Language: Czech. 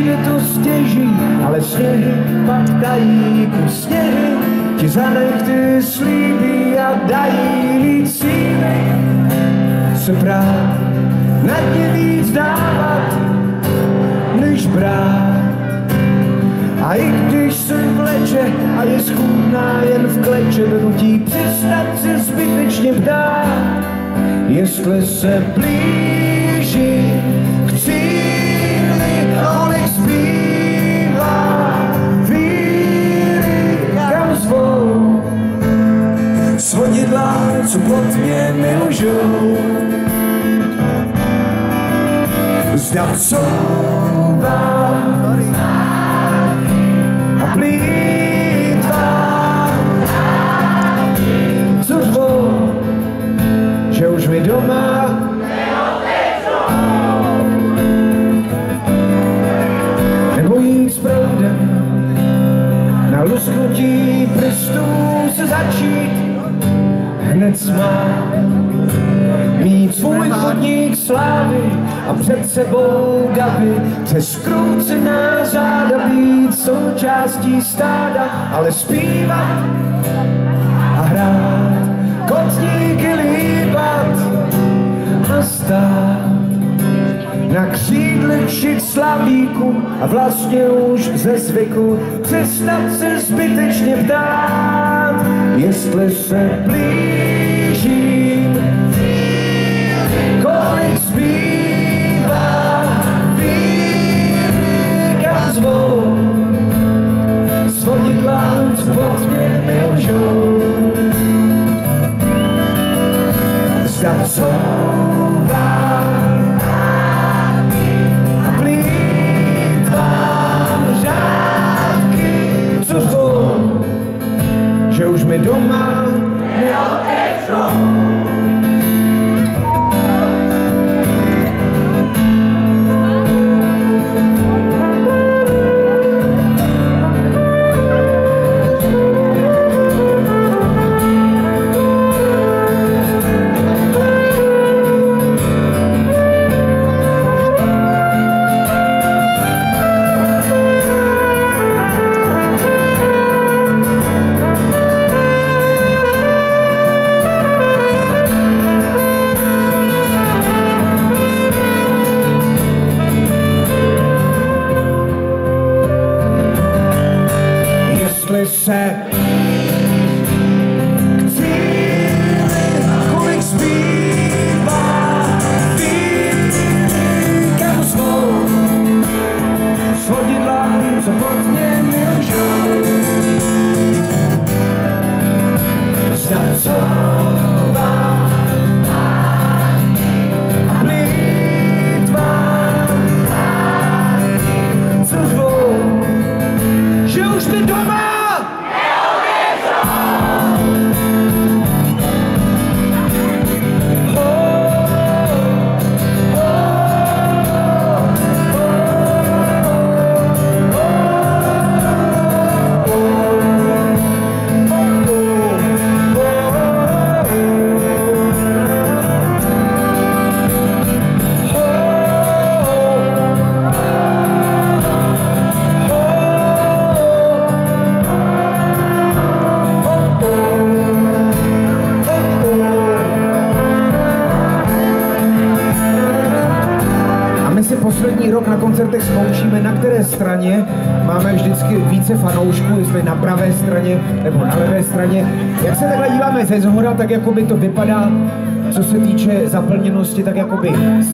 přijde to stěží, ale sněhy pak dají ku sněhy, ti za nechty slíbí a dají víc síly se brát, nad ně víc dávat, než brát. A i když se vleče a je schůdná jen v kleče, nutí přestat se zbytečně ptát, jestli se blíží k cíli, kolik zbývá víry, kam zvou svodidla, co pod mě milžou. Zda couvá a plýtvá, co řvou, že už mi doma nebo jít s proudem na lusknutí prstů se začít hned smát, mít svůj chodník slávy a před sebou davy, přes skroucená záda být součástí stáda, ale zpívat a hrát, kotníky líbat a stát na křídlech šit slavíku a vlastně už ze zvyku přestat se zbytečně ptát, jestli se blížím, kolik zbývá víry, kam zvou svodidla, co pod mě milžou. Zda couvá a plýtvám řádky, co řvou, že už mi doma neotevřou. Se k cíli, kolik zbývá víry, kam zvou svodidla, co pod mě milžou. Zda couvá a plýtvám, co řvou, že už ty doma poslední rok na koncertech zkoušíme, na které straně máme vždycky více fanoušků, jestli na pravé straně nebo na levé straně. Jak se takhle díváme ze zhora, tak jakoby to vypadá, co se týče zaplněnosti, tak jakoby